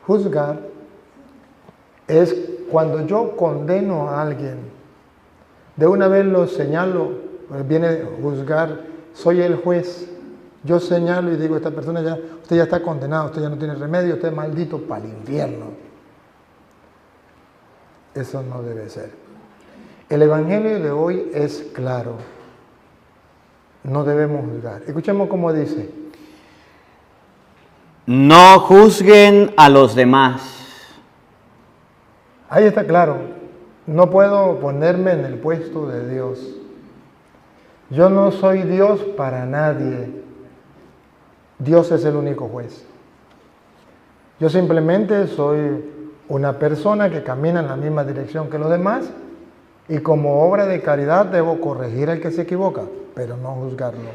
Juzgar es cuando yo condeno a alguien, de una vez lo señalo, viene juzgar, soy el juez, yo señalo y digo, esta persona ya, usted ya está condenado, usted ya no tiene remedio, usted es maldito para el infierno. Eso no debe ser. El evangelio de hoy es claro, no debemos juzgar. Escuchemos cómo dice. No juzguen a los demás. Ahí está claro, no puedo ponerme en el puesto de Dios. Yo no soy Dios para nadie. Dios es el único juez. Yo simplemente soy una persona que camina en la misma dirección que los demás y como obra de caridad debo corregir al que se equivoca, pero no juzgarlo.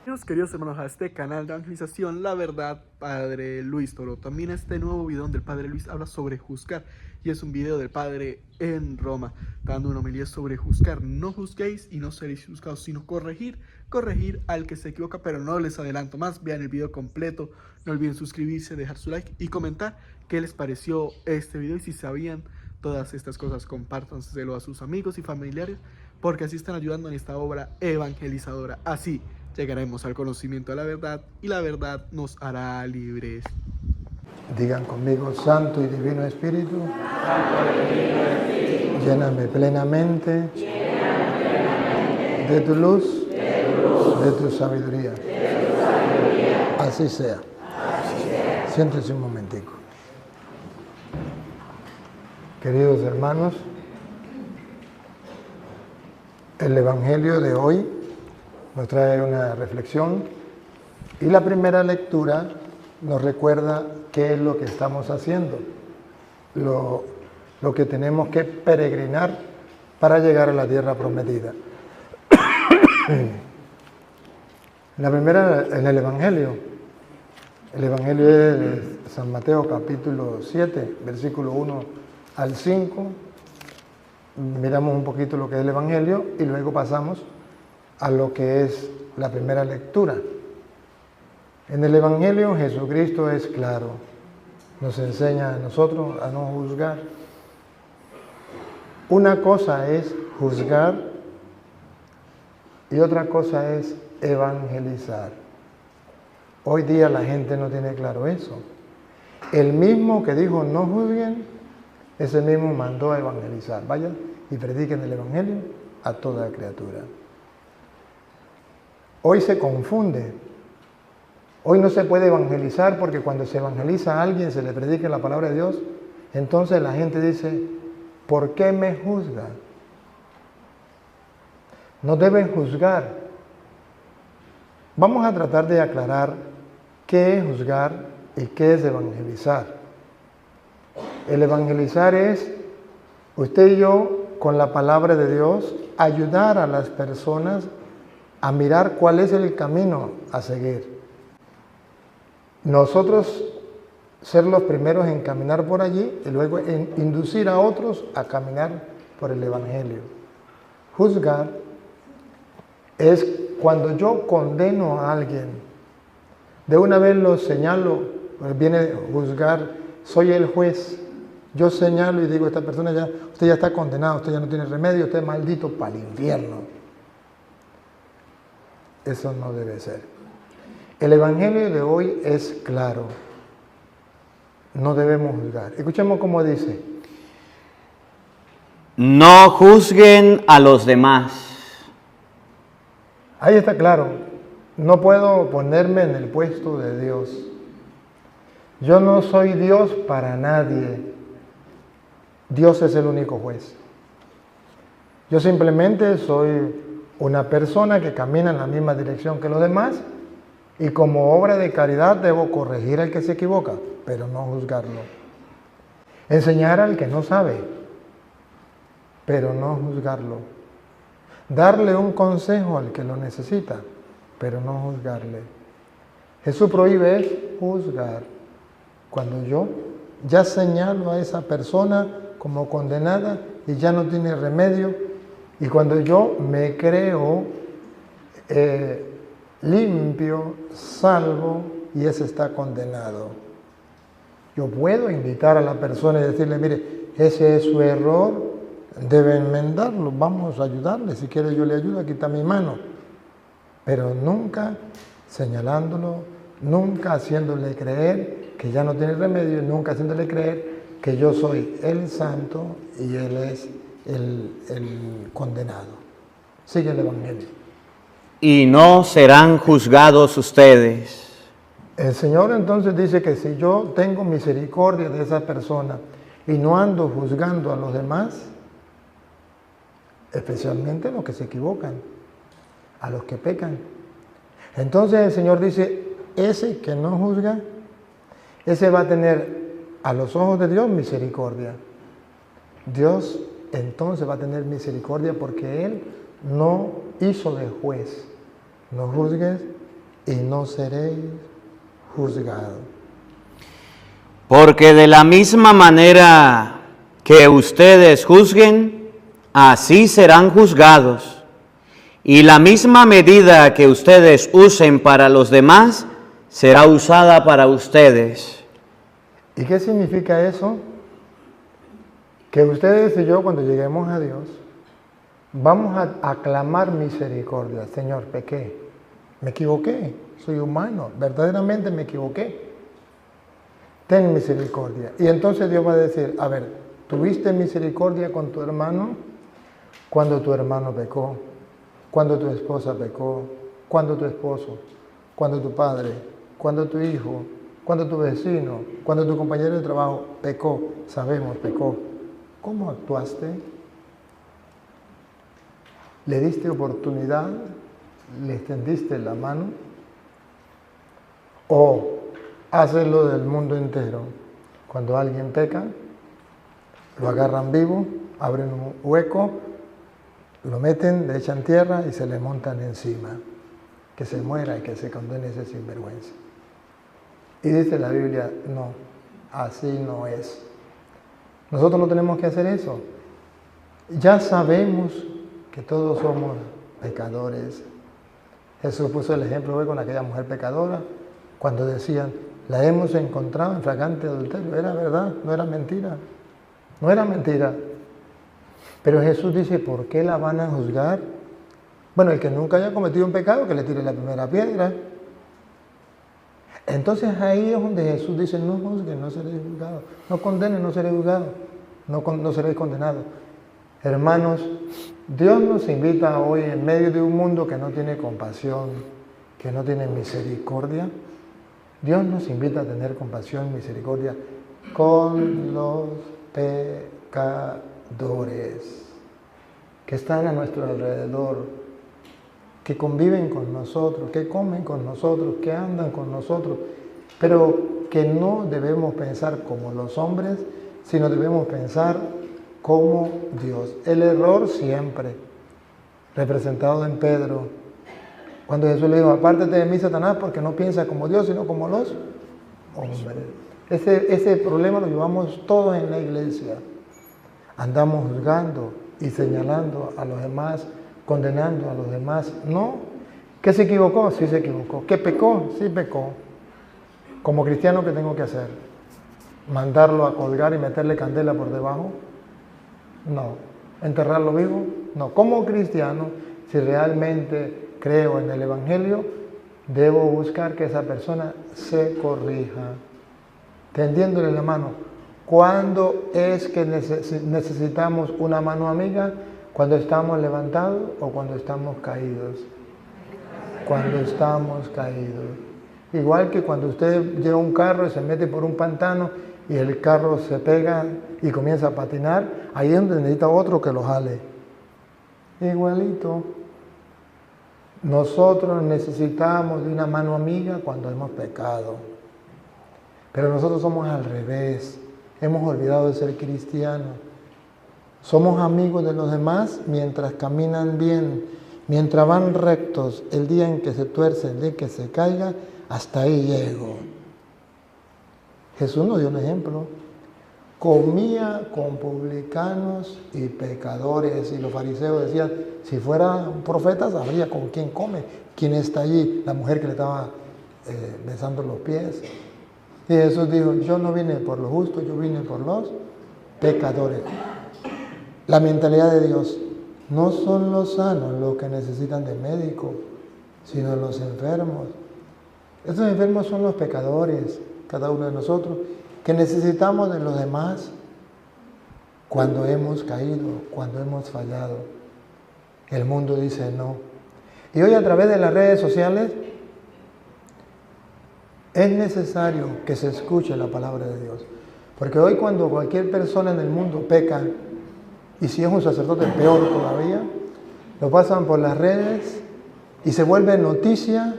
Bienvenidos, queridos hermanos, a este canal de evangelización La Verdad, Padre Luis Toro. También este nuevo video donde el Padre Luis habla sobre juzgar, y es un video del Padre en Roma, dando una homilía sobre juzgar. No juzguéis y no seréis juzgados, sino corregir al que se equivoca, pero no les adelanto más. Vean el video completo, no olviden suscribirse, dejar su like y comentar qué les pareció este video, y si sabían todas estas cosas, compártanselo a sus amigos y familiares, porque así están ayudando en esta obra evangelizadora. Así llegaremos al conocimiento de la verdad y la verdad nos hará libres. Digan conmigo, Santo y Divino Espíritu, lléname plenamente de tu luz, de tu sabiduría. Así sea. Siéntese un momentico. Queridos hermanos, el Evangelio de hoy nos trae una reflexión y la primera lectura nos recuerda qué es lo que estamos haciendo, lo que tenemos que peregrinar para llegar a la tierra prometida. La primera en el Evangelio es de San Mateo capítulo 7, versículo 1 al 5. Miramos un poquito lo que es el Evangelio y luego pasamos a lo que es la primera lectura. En el Evangelio Jesucristo es claro, nos enseña a nosotros a no juzgar. Una cosa es juzgar y otra cosa es evangelizar. Hoy día la gente no tiene claro eso. El mismo que dijo no juzguen, ese mismo mandó a evangelizar. Vayan y prediquen el Evangelio a toda criatura. Hoy se confunde. Hoy no se puede evangelizar porque cuando se evangeliza a alguien, se le predica la palabra de Dios, entonces la gente dice, ¿por qué me juzga? No deben juzgar. Vamos a tratar de aclarar qué es juzgar y qué es evangelizar. El evangelizar es usted y yo, con la palabra de Dios, ayudar a las personas a mirar cuál es el camino a seguir. Nosotros ser los primeros en caminar por allí y luego en inducir a otros a caminar por el Evangelio. Juzgar es cuando yo condeno a alguien, de una vez lo señalo, viene juzgar, soy el juez, yo señalo y digo, esta persona ya, usted ya está condenado, usted ya no tiene remedio, usted es maldito para el infierno. Eso no debe ser. El Evangelio de hoy es claro, no debemos juzgar. Escuchemos cómo dice. No juzguen a los demás. Ahí está claro, no puedo ponerme en el puesto de Dios. Yo no soy Dios para nadie. Dios es el único juez. Yo simplemente soy una persona que camina en la misma dirección que los demás y como obra de caridad debo corregir al que se equivoca, pero no juzgarlo. Enseñar al que no sabe, pero no juzgarlo. Darle un consejo al que lo necesita, pero no juzgarle. Jesús prohíbe juzgar. Cuando yo ya señalo a esa persona como condenada y ya no tiene remedio, y cuando yo me creo limpio, salvo, y ese está condenado. Yo puedo invitar a la persona y decirle, mire, ese es su error, debe enmendarlo, vamos a ayudarle, si quiere yo le ayudo, aquí está mi mano. Pero nunca señalándolo, nunca haciéndole creer que ya no tiene remedio, nunca haciéndole creer que yo soy el santo y él es el condenado. Sigue el Evangelio. Y no serán juzgados ustedes. El Señor entonces dice que si yo tengo misericordia de esa persona y no ando juzgando a los demás, especialmente a los que se equivocan, a los que pecan. Entonces el Señor dice, ese que no juzga, ese va a tener a los ojos de Dios misericordia. Dios entonces va a tener misericordia porque Él no hizo de juez. No juzgues y no seréis juzgados. Porque de la misma manera que ustedes juzguen, así serán juzgados. Y la misma medida que ustedes usen para los demás, será usada para ustedes. ¿Y qué significa eso? Que ustedes y yo, cuando lleguemos a Dios, vamos a aclamar misericordia. Señor, pequé, me equivoqué, soy humano, verdaderamente me equivoqué. Ten misericordia. Y entonces Dios va a decir, a ver, ¿tuviste misericordia con tu hermano? Cuando tu hermano pecó, cuando tu esposa pecó, cuando tu esposo, cuando tu padre, cuando tu hijo, cuando tu vecino, cuando tu compañero de trabajo pecó, sabemos, pecó. ¿Cómo actuaste? ¿Le diste oportunidad? ¿Le extendiste la mano? ¿O haces lo del mundo entero? Cuando alguien peca, lo agarran vivo, abren un hueco, lo meten, le echan tierra y se le montan encima. Que se muera y que se condene ese sinvergüenza. Y dice la Biblia, no, así no es. Nosotros no tenemos que hacer eso. Ya sabemos que todos somos pecadores. Jesús puso el ejemplo hoy con aquella mujer pecadora, cuando decían, la hemos encontrado en flagrante adulterio. Era verdad, no era mentira. No era mentira. Pero Jesús dice, ¿por qué la van a juzgar? Bueno, el que nunca haya cometido un pecado, que le tire la primera piedra. Entonces ahí es donde Jesús dice, no juzguen, no seréis juzgados. No condenen, no seréis juzgados. No seréis condenados. Hermanos, Dios nos invita hoy en medio de un mundo que no tiene compasión, que no tiene misericordia. Dios nos invita a tener compasión y misericordia con los pecadores que están a nuestro alrededor, que conviven con nosotros, que comen con nosotros, que andan con nosotros, pero que no debemos pensar como los hombres, sino debemos pensar como Dios. El error siempre, representado en Pedro, cuando Jesús le dijo, apártate de mí, Satanás, porque no piensa como Dios, sino como los hombres. Ese problema lo llevamos todos en la iglesia. Andamos juzgando y señalando a los demás, condenando a los demás. No. ¿Que se equivocó? Sí se equivocó. ¿Que pecó? Sí pecó. Como cristiano, ¿qué tengo que hacer? ¿Mandarlo a colgar y meterle candela por debajo? No. ¿Enterrarlo vivo? No. Como cristiano, si realmente creo en el Evangelio, debo buscar que esa persona se corrija, tendiéndole la mano. ¿Cuándo es que necesitamos una mano amiga? ¿Cuando estamos levantados o cuando estamos caídos? Cuando estamos caídos. Igual que cuando usted lleva un carro y se mete por un pantano y el carro se pega y comienza a patinar, ahí es donde necesita otro que lo jale. Igualito. Nosotros necesitamos de una mano amiga cuando hemos pecado. Pero nosotros somos al revés. Hemos olvidado de ser cristianos. Somos amigos de los demás mientras caminan bien, mientras van rectos. El día en que se tuerce, el día en que se caiga, hasta ahí llego. Jesús nos dio un ejemplo. Comía con publicanos y pecadores. Y los fariseos decían, si fuera un profeta sabría con quién come, quién está allí, la mujer que le estaba besando los pies. Y Jesús dijo, yo no vine por los justos, yo vine por los pecadores. La mentalidad de Dios, no son los sanos los que necesitan de médico, sino los enfermos. Estos enfermos son los pecadores, cada uno de nosotros, que necesitamos de los demás cuando hemos caído, cuando hemos fallado. El mundo dice no. Y hoy a través de las redes sociales es necesario que se escuche la palabra de Dios. Porque hoy cuando cualquier persona en el mundo peca, y si es un sacerdote peor todavía, lo pasan por las redes y se vuelve noticia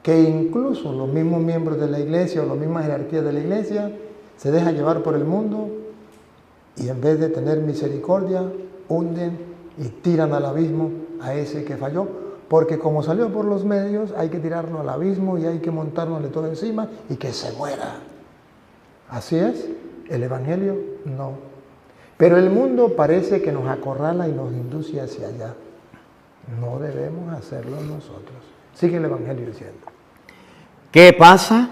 que incluso los mismos miembros de la iglesia o las mismas jerarquías de la iglesia se dejan llevar por el mundo y en vez de tener misericordia, hunden y tiran al abismo a ese que falló, porque como salió por los medios, hay que tirarlo al abismo y hay que montárnosle todo encima y que se muera. Así es, el Evangelio no. Pero el mundo parece que nos acorrala y nos induce hacia allá. No debemos hacerlo nosotros. Sigue el Evangelio diciendo. ¿Qué pasa?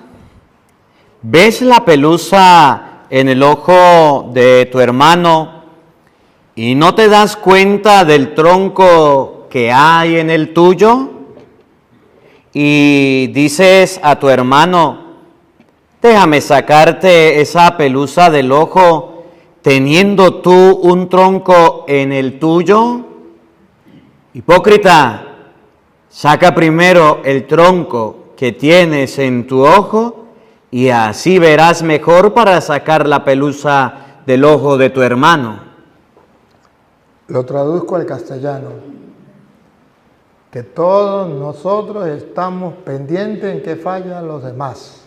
¿Ves la pelusa en el ojo de tu hermano y no te das cuenta del tronco que hay en el tuyo? Y dices a tu hermano, déjame sacarte esa pelusa del ojo, teniendo tú un tronco en el tuyo. Hipócrita, saca primero el tronco que tienes en tu ojo y así verás mejor para sacar la pelusa del ojo de tu hermano. Lo traduzco al castellano, que todos nosotros estamos pendientes en qué fallan los demás,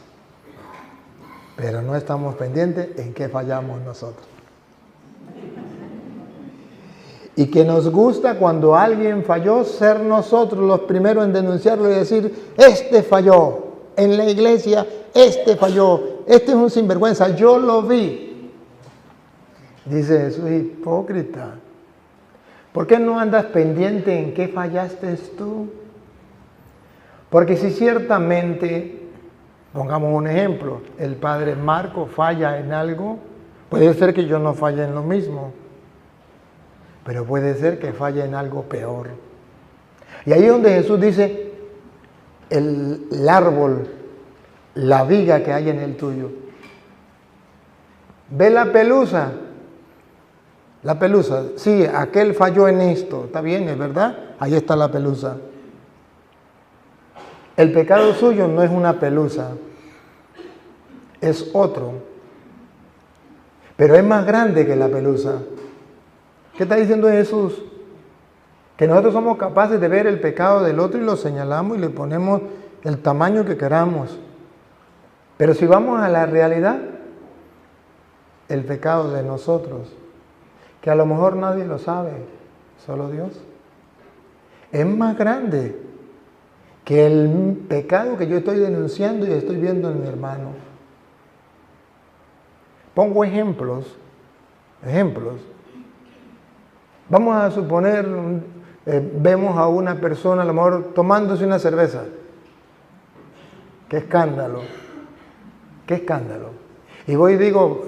pero no estamos pendientes en qué fallamos nosotros. Y que nos gusta cuando alguien falló ser nosotros los primeros en denunciarlo y decir, este falló en la iglesia, este falló, este es un sinvergüenza, yo lo vi. Dice Jesús, hipócrita, ¿por qué no andas pendiente en qué fallaste tú? Porque si ciertamente, pongamos un ejemplo, el padre Marco falla en algo, puede ser que yo no falle en lo mismo. Pero puede ser que falle en algo peor. Y ahí es donde Jesús dice, el árbol, la viga que hay en el tuyo. ¿Ve la pelusa? La pelusa, sí, aquel falló en esto, está bien, es verdad, ahí está la pelusa. El pecado suyo no es una pelusa, es otro, pero es más grande que la pelusa. ¿Qué está diciendo Jesús? Que nosotros somos capaces de ver el pecado del otro y lo señalamos y le ponemos el tamaño que queramos. Pero si vamos a la realidad, el pecado de nosotros, que a lo mejor nadie lo sabe, solo Dios, es más grande que el pecado que yo estoy denunciando y estoy viendo en mi hermano. Pongo ejemplos. Vamos a suponer, vemos a una persona a lo mejor tomándose una cerveza. ¡Qué escándalo! ¡Qué escándalo! Y voy y digo,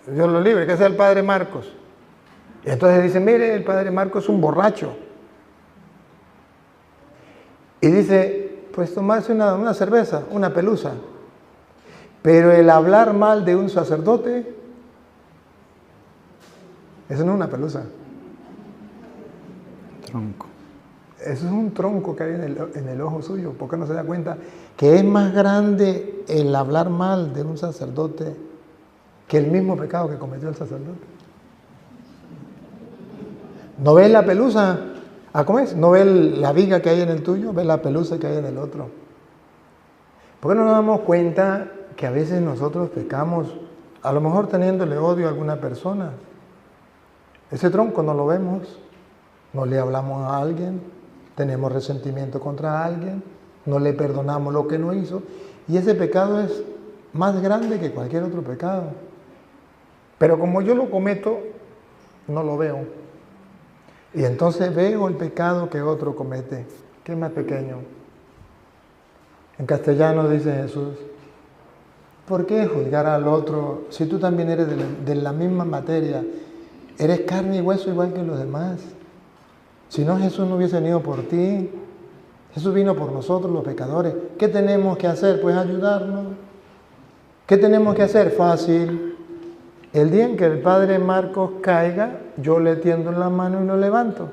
Dios lo libre, que sea el padre Marcos. Y entonces dicen, mire, el padre Marcos es un borracho. Y dice, pues tomarse una cerveza, una pelusa. Pero el hablar mal de un sacerdote, eso no es una pelusa. Tronco. Eso es un tronco que hay en el ojo suyo. ¿Por qué no se da cuenta que es más grande el hablar mal de un sacerdote que el mismo pecado que cometió el sacerdote? ¿No ves la pelusa? ¿Cómo es? ¿No ves la viga que hay en el tuyo? ¿Ves la pelusa que hay en el otro? ¿Por qué no nos damos cuenta que a veces nosotros pecamos, a lo mejor teniéndole odio a alguna persona? Ese tronco no lo vemos. No le hablamos a alguien, tenemos resentimiento contra alguien, no le perdonamos lo que no hizo, y ese pecado es más grande que cualquier otro pecado. Pero como yo lo cometo, no lo veo. Y entonces veo el pecado que otro comete, que es más pequeño. En castellano dice Jesús, ¿Por qué juzgar al otro si tú también eres de la misma materia? Eres carne y hueso igual que los demás. Si no, Jesús no hubiese venido por ti. Jesús vino por nosotros los pecadores. ¿Qué tenemos que hacer? Pues ayudarnos. ¿Qué tenemos que hacer? Fácil. El día en que el padre Marcos caiga, yo le tiendo la mano y lo levanto.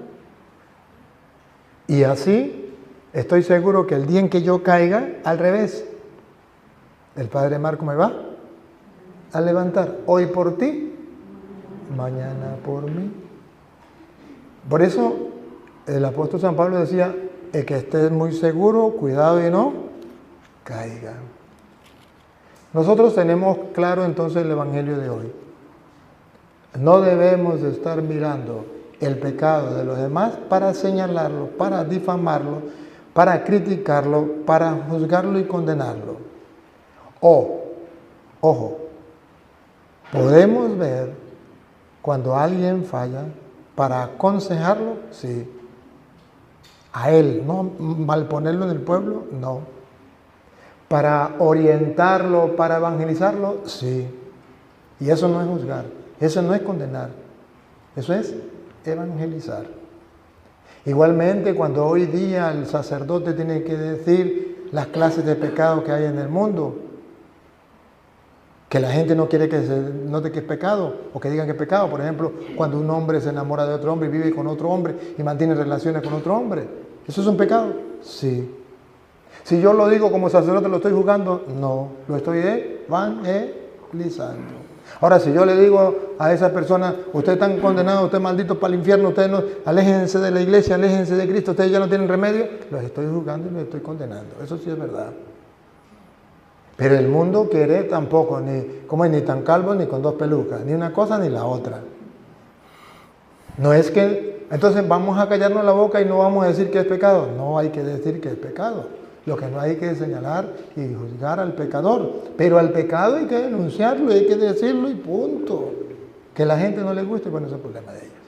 Y así, estoy seguro que el día en que yo caiga, al revés, el padre Marcos me va a levantar. Hoy por ti, mañana por mí. Por eso, el apóstol San Pablo decía, el que esté muy seguro, cuidado y no caiga. Nosotros tenemos claro entonces el evangelio de hoy. No debemos de estar mirando el pecado de los demás para señalarlo, para difamarlo, para criticarlo, para juzgarlo y condenarlo. Ojo, podemos ver cuando alguien falla para aconsejarlo, sí. A él, no malponerlo en el pueblo, no. Para orientarlo, para evangelizarlo, sí. Y eso no es juzgar, eso no es condenar, eso es evangelizar. Igualmente, cuando hoy día el sacerdote tiene que decir las clases de pecado que hay en el mundo, que la gente no quiere que se note que es pecado o que digan que es pecado. Por ejemplo, cuando un hombre se enamora de otro hombre y vive con otro hombre y mantiene relaciones con otro hombre, ¿eso es un pecado? Sí. Si yo lo digo como sacerdote, ¿lo estoy juzgando? No, lo estoy evangelizando. Ahora, si yo le digo a esa persona, ustedes están condenados, ustedes malditos para el infierno, ustedes no, aléjense de la iglesia, aléjense de Cristo, ustedes ya no tienen remedio, los estoy juzgando y los estoy condenando. Eso sí es verdad. Pero el mundo quiere tampoco, ni tan calvo ni con dos pelucas, ni una cosa ni la otra. No es que, entonces vamos a callarnos la boca y no vamos a decir que es pecado. No hay que decir que es pecado. Lo que no hay que señalar y juzgar al pecador. Pero al pecado hay que denunciarlo, hay que decirlo y punto. Que a la gente no le guste, bueno, ese es el problema de ellos.